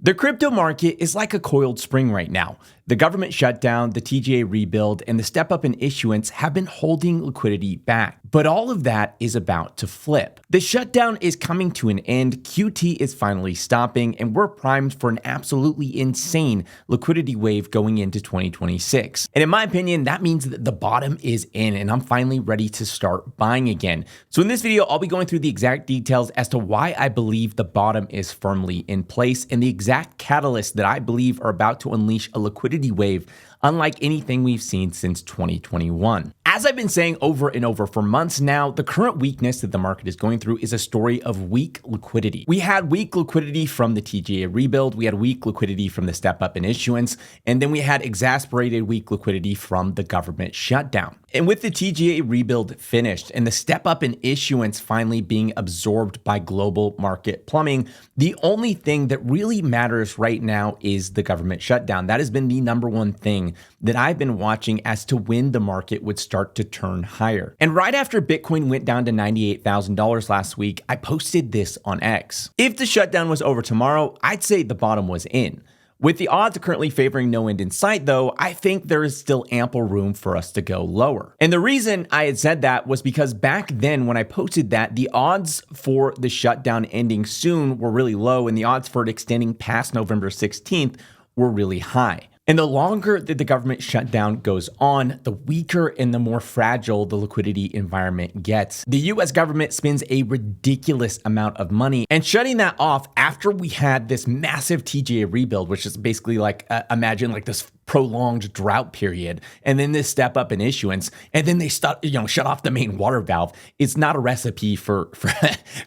The crypto market is like a coiled spring right now. The government shutdown, the TGA rebuild, and the step up in issuance have been holding liquidity back. But all of that is about to flip. The shutdown is coming to an end, QT is finally stopping, and we're primed for an absolutely insane liquidity wave going into 2026. And in my opinion, that means that the bottom is in, and I'm finally ready to start buying again. So in this video, I'll be going through the exact details as to why I believe the bottom is firmly in place and the exact catalysts that I believe are about to unleash a liquidity wave unlike anything we've seen since 2021. As I've been saying over and over for months now, the current weakness that the market is going through is a story of weak liquidity. We had weak liquidity from the TGA rebuild, we had weak liquidity from the step up in issuance, and then we had exasperated weak liquidity from the government shutdown. And with the TGA rebuild finished and the step up in issuance finally being absorbed by global market plumbing, the only thing that really matters right now is the government shutdown. That has been the number one thing that I've been watching as to when the market would start to turn higher. And right after Bitcoin went down to $98,000 last week, I posted this on X. If the shutdown was over tomorrow, I'd say the bottom was in. With the odds currently favoring no end in sight, though, I think there is still ample room for us to go lower. And the reason I had said that was because back then when I posted that, the odds for the shutdown ending soon were really low, and the odds for it extending past November 16th were really high. And the longer that the government shutdown goes on, the weaker and the more fragile the liquidity environment gets. The US government spends a ridiculous amount of money, and shutting that off after we had this massive TGA rebuild, which is basically like, imagine like this prolonged drought period, and then this step up in issuance, and then they shut off the main water valve. It's not a recipe for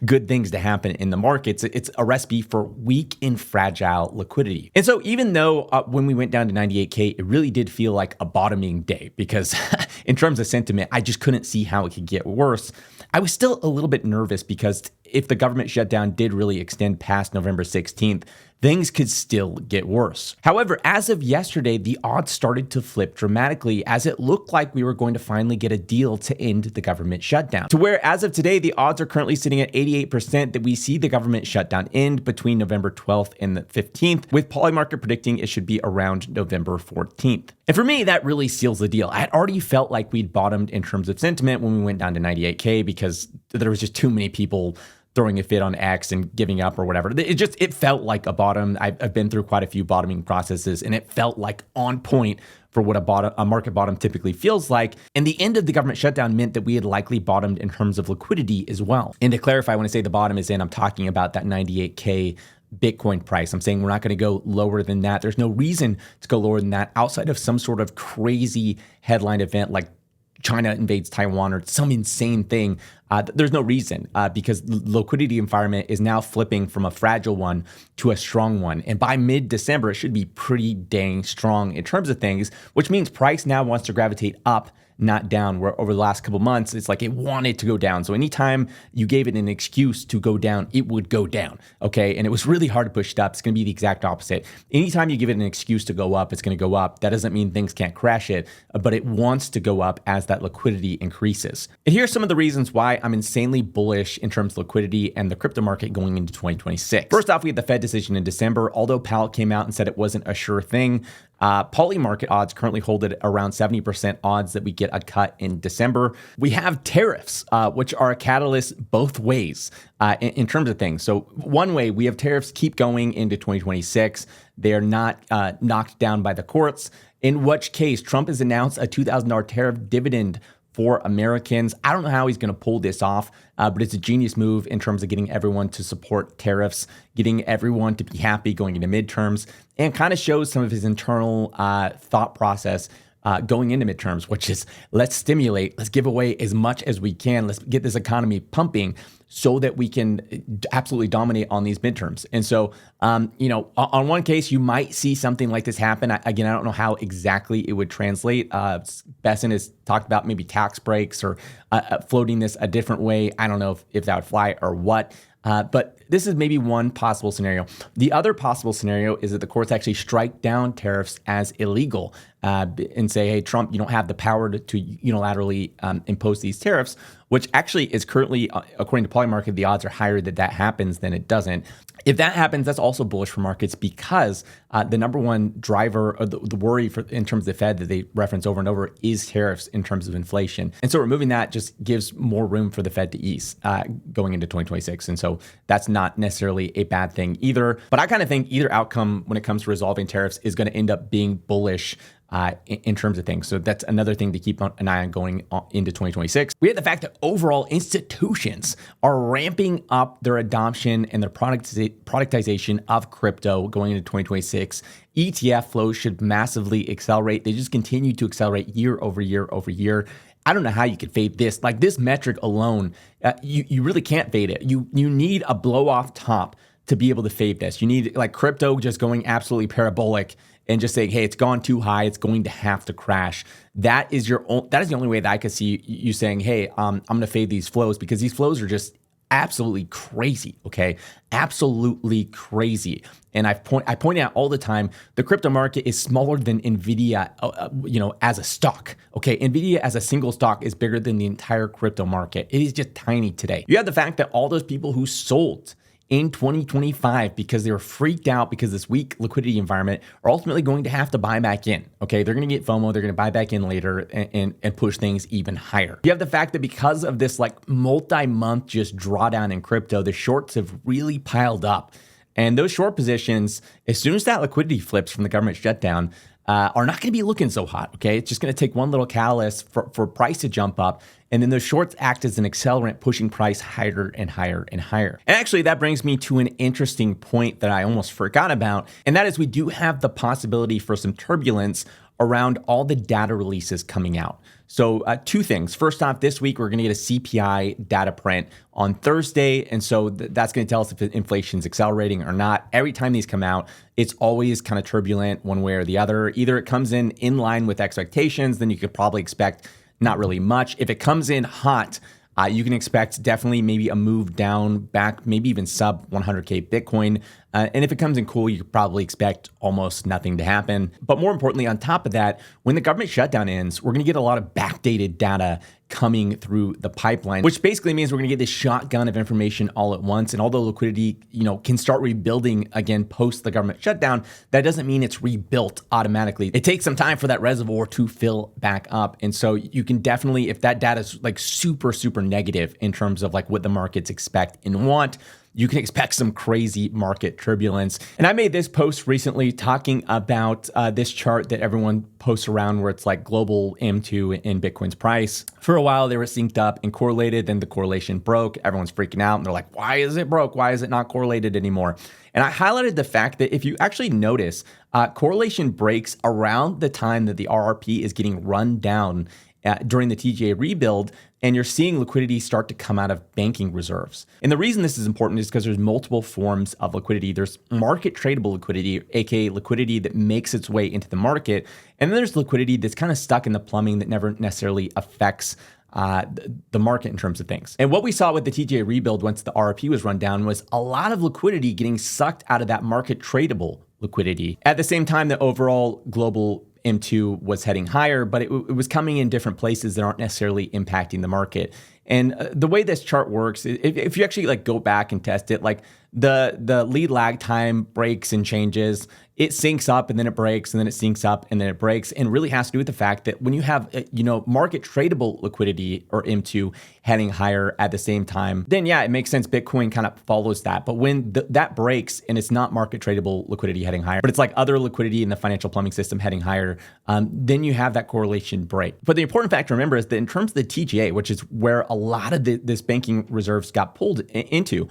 good things to happen in the markets. It's a recipe for weak and fragile liquidity. And so even though when we went down to 98K, it really did feel like a bottoming day because in terms of sentiment, I just couldn't see how it could get worse. I was still a little bit nervous because if the government shutdown did really extend past November 16th, things could still get worse. However, as of yesterday, the odds started to flip dramatically as it looked like we were going to finally get a deal to end the government shutdown. To where as of today, the odds are currently sitting at 88% that we see the government shutdown end between November 12th and the 15th, with Polymarket predicting it should be around November 14th. And for me, that really seals the deal. I had already felt like we'd bottomed in terms of sentiment when we went down to 98K because there was just too many people throwing a fit on X and giving up or whatever. It felt like a bottom. I've been through quite a few bottoming processes, and it felt like on point for what a market bottom typically feels like. And the end of the government shutdown meant that we had likely bottomed in terms of liquidity as well. And to clarify, when I say the bottom is in, I'm talking about that 98K Bitcoin price. I'm saying we're not going to go lower than that. There's no reason to go lower than that outside of some sort of crazy headline event like China invades Taiwan or some insane thing. There's no reason because the liquidity environment is now flipping from a fragile one to a strong one. And by mid-December, it should be pretty dang strong in terms of things, which means price now wants to gravitate up, not down, where over the last couple months, it's like it wanted to go down. So anytime you gave it an excuse to go down, it would go down, okay? And it was really hard to push it up. It's going to be the exact opposite. Anytime you give it an excuse to go up, it's going to go up. That doesn't mean things can't crash it, but it wants to go up as that liquidity increases. And here's some of the reasons why I'm insanely bullish in terms of liquidity and the crypto market going into 2026. First off, we had the Fed decision in December. Although Powell came out and said it wasn't a sure thing, Polymarket odds currently hold at around 70% odds that we get a cut in December. We have tariffs, which are a catalyst both ways in terms of things. So one way, we have tariffs keep going into 2026. They are not knocked down by the courts, in which case Trump has announced a $2,000 tariff dividend for Americans. I don't know how he's going to pull this off, but it's a genius move in terms of getting everyone to support tariffs, getting everyone to be happy going into midterms, and kind of shows some of his internal thought process going into midterms, which is let's stimulate, let's give away as much as we can, let's get this economy pumping so that we can absolutely dominate on these midterms. And so, on one case, you might see something like this happen. I don't know how exactly it would translate. Besson has talked about maybe tax breaks or floating this a different way. I don't know if that would fly or what. But this is maybe one possible scenario. The other possible scenario is that the courts actually strike down tariffs as illegal and say, hey, Trump, you don't have the power to unilaterally impose these tariffs, which actually is currently, according to Polymarket, the odds are higher that that happens than it doesn't. If that happens, that's also bullish for markets because the number one driver or the worry in terms of the Fed that they reference over and over is tariffs in terms of inflation. And so removing that just gives more room for the Fed to ease going into 2026. And so that's not necessarily a bad thing either. But I kind of think either outcome when it comes to resolving tariffs is going to end up being bullish in terms of things. So that's another thing to keep an eye on going into 2026. We have the fact that overall institutions are ramping up their adoption and their productization of crypto going into 2026. ETF flows should massively accelerate. They just continue to accelerate year over year over year. I don't know how you could fade this. Like this metric alone, you really can't fade it. You need a blow off top to be able to fade this. You need like crypto just going absolutely parabolic and just saying, hey, it's gone too high, it's going to have to crash. That is the only way that I could see you saying, hey, I'm going to fade these flows, because these flows are just absolutely crazy, okay? Absolutely crazy. And I point out all the time, the crypto market is smaller than NVIDIA, as a stock, okay? NVIDIA as a single stock is bigger than the entire crypto market. It is just tiny today. You have the fact that all those people who sold in 2025 because they were freaked out because this weak liquidity environment are ultimately going to have to buy back in. Okay, they're going to get FOMO, they're going to buy back in later and push things even higher. You have the fact that because of this like multi-month just drawdown in crypto, the shorts have really piled up. And those short positions, as soon as that liquidity flips from the government shutdown, are not going to be looking so hot, okay? It's just going to take one little catalyst for price to jump up, and then those shorts act as an accelerant, pushing price higher and higher and higher. And actually, that brings me to an interesting point that I almost forgot about, and that is we do have the possibility for some turbulence around all the data releases coming out. So two things. First off, this week, we're going to get a CPI data print on Thursday. And so that's going to tell us if inflation is accelerating or not. Every time these come out, it's always kind of turbulent one way or the other. Either it comes in line with expectations, then you could probably expect not really much. If it comes in hot, you can expect definitely maybe a move down back, maybe even sub 100K Bitcoin. And if it comes in cool, you could probably expect almost nothing to happen. But more importantly, on top of that, when the government shutdown ends, we're going to get a lot of backdated data coming through the pipeline, which basically means we're going to get this shotgun of information all at once. And although liquidity, can start rebuilding again post the government shutdown, that doesn't mean it's rebuilt automatically. It takes some time for that reservoir to fill back up. And so you can definitely, if that data is like super, super negative in terms of like what the markets expect and want, you can expect some crazy market turbulence. And I made this post recently talking about this chart that everyone posts around where it's like global M2 in Bitcoin's price. For a while, they were synced up and correlated. Then the correlation broke. Everyone's freaking out. And they're like, why is it broke? Why is it not correlated anymore? And I highlighted the fact that if you actually notice, correlation breaks around the time that the RRP is getting run down during the TGA rebuild, and you're seeing liquidity start to come out of banking reserves. And the reason this is important is because there's multiple forms of liquidity. There's market tradable liquidity, aka liquidity that makes its way into the market. And then there's liquidity that's kind of stuck in the plumbing that never necessarily affects the market in terms of things. And what we saw with the TGA rebuild once the RRP was run down was a lot of liquidity getting sucked out of that market tradable liquidity. At the same time, the overall global M2 was heading higher, but it was coming in different places that aren't necessarily impacting the market. And the way this chart works, if you actually like go back and test it, like the lead lag time breaks and changes, it syncs up and then it breaks and then it syncs up and then it breaks, and really has to do with the fact that when you have market tradable liquidity or M2 heading higher at the same time, then yeah, it makes sense. Bitcoin kind of follows that. But when that breaks and it's not market tradable liquidity heading higher, but it's like other liquidity in the financial plumbing system heading higher, then you have that correlation break. But the important fact to remember is that in terms of the TGA, which is where a lot of this banking reserves got pulled into,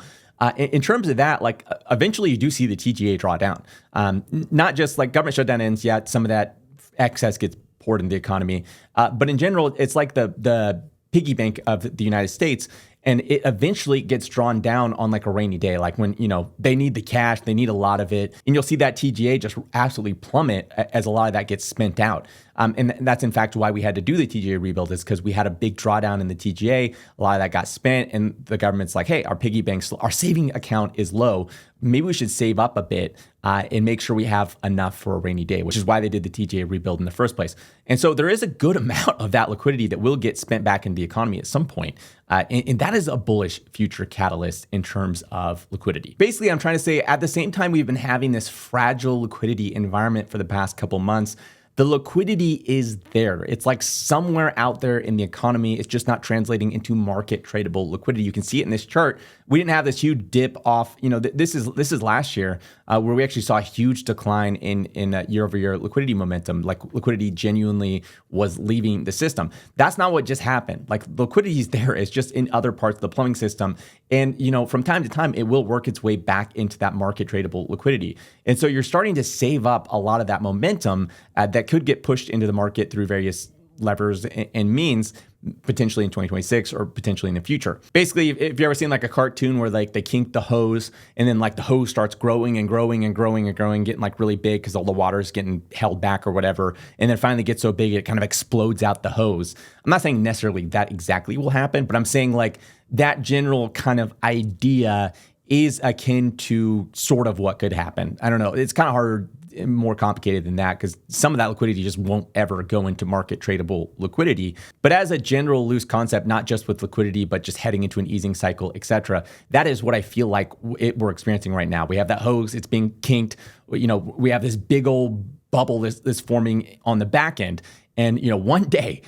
in terms of that, like eventually you do see the TGA draw down. Not just like government shutdown ends, yet some of that excess gets poured into the economy. But in general, it's like the piggy bank of the United States, and it eventually gets drawn down on like a rainy day, like when, they need the cash, they need a lot of it. And you'll see that TGA just absolutely plummet as a lot of that gets spent out. And that's in fact why we had to do the TGA rebuild, is because we had a big drawdown in the TGA. A lot of that got spent, and the government's like, hey, our piggy banks, our saving account is low. Maybe we should save up a bit and make sure we have enough for a rainy day, which is why they did the TGA rebuild in the first place. And so there is a good amount of that liquidity that will get spent back into the economy at some point. And that is a bullish future catalyst in terms of liquidity. Basically, I'm trying to say at the same time we've been having this fragile liquidity environment for the past couple months, the liquidity is there. It's like somewhere out there in the economy. It's just not translating into market tradable liquidity. You can see it in this chart. We didn't have this huge dip off. This is last year where we actually saw a huge decline in year-over-year liquidity momentum. Like liquidity genuinely was leaving the system. That's not what just happened. Like liquidity is there. It's just in other parts of the plumbing system. And from time to time, it will work its way back into that market tradable liquidity. And so you're starting to save up a lot of that momentum that could get pushed into the market through various levers and means, potentially in 2026 or potentially in the future. Basically, if you've ever seen like a cartoon where like they kink the hose and then like the hose starts growing and growing and growing and growing, getting like really big because all the water is getting held back or whatever, and then finally gets so big it kind of explodes out the hose. I'm not saying necessarily that exactly will happen, but I'm saying like that general kind of idea is akin to sort of what could happen. I don't know. It's kind of hard, more complicated than that, because some of that liquidity just won't ever go into market tradable liquidity. But as a general loose concept, not just with liquidity, but just heading into an easing cycle, etc., that is what I feel like we're experiencing right now. We have that hose, it's being kinked. We have this big old bubble that's forming on the back end. And one day,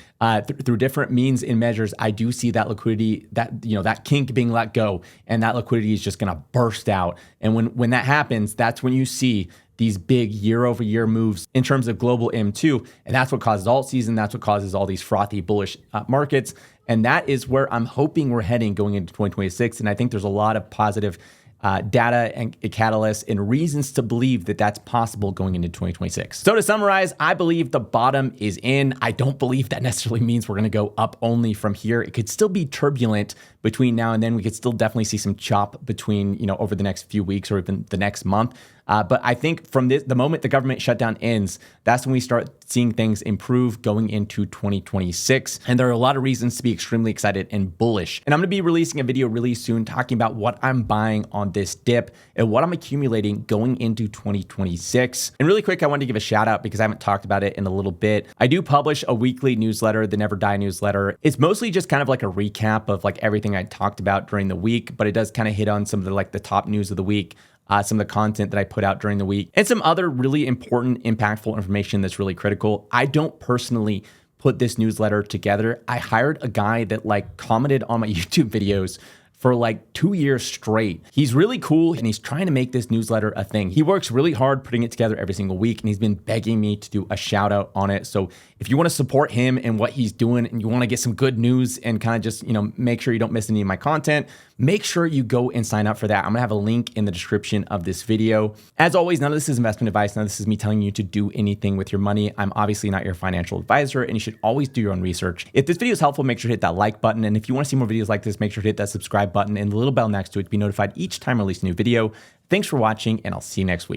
through different means and measures, I do see that liquidity, that kink being let go, and that liquidity is just going to burst out. And when that happens, that's when you see these big year-over-year moves in terms of global M2, and that's what causes alt season. That's what causes all these frothy bullish markets, and that is where I'm hoping we're heading going into 2026. And I think there's a lot of positive data and catalysts and reasons to believe that that's possible going into 2026. So to summarize, I believe the bottom is in. I don't believe that necessarily means we're going to go up only from here. It could still be turbulent between now and then. We could still definitely see some chop between, over the next few weeks or even the next month. But I think from the moment the government shutdown ends, that's when we start seeing things improve going into 2026. And there are a lot of reasons to be extremely excited and bullish. And I'm going to be releasing a video really soon talking about what I'm buying on this dip and what I'm accumulating going into 2026. And really quick, I wanted to give a shout out because I haven't talked about it in a little bit. I do publish a weekly newsletter, the Never Die newsletter. It's mostly just kind of like a recap of like everything I talked about during the week, but it does kind of hit on some of the top news of the week. Some of the content that I put out during the week, and some other really important, impactful information that's really critical. I don't personally put this newsletter together. I hired a guy that commented on my YouTube videos for 2 years straight. He's really cool, and he's trying to make this newsletter a thing. He works really hard putting it together every single week, and he's been begging me to do a shout out on it. So if you want to support him and what he's doing, and you want to get some good news and kind of just, make sure you don't miss any of my content, make sure you go and sign up for that. I'm gonna have a link in the description of this video. As always, none of this is investment advice. None of this is me telling you to do anything with your money. I'm obviously not your financial advisor, and you should always do your own research. If this video is helpful, make sure to hit that like button. And if you want to see more videos like this, make sure to hit that subscribe button and the little bell next to it to be notified each time I release a new video. Thanks for watching, and I'll see you next week.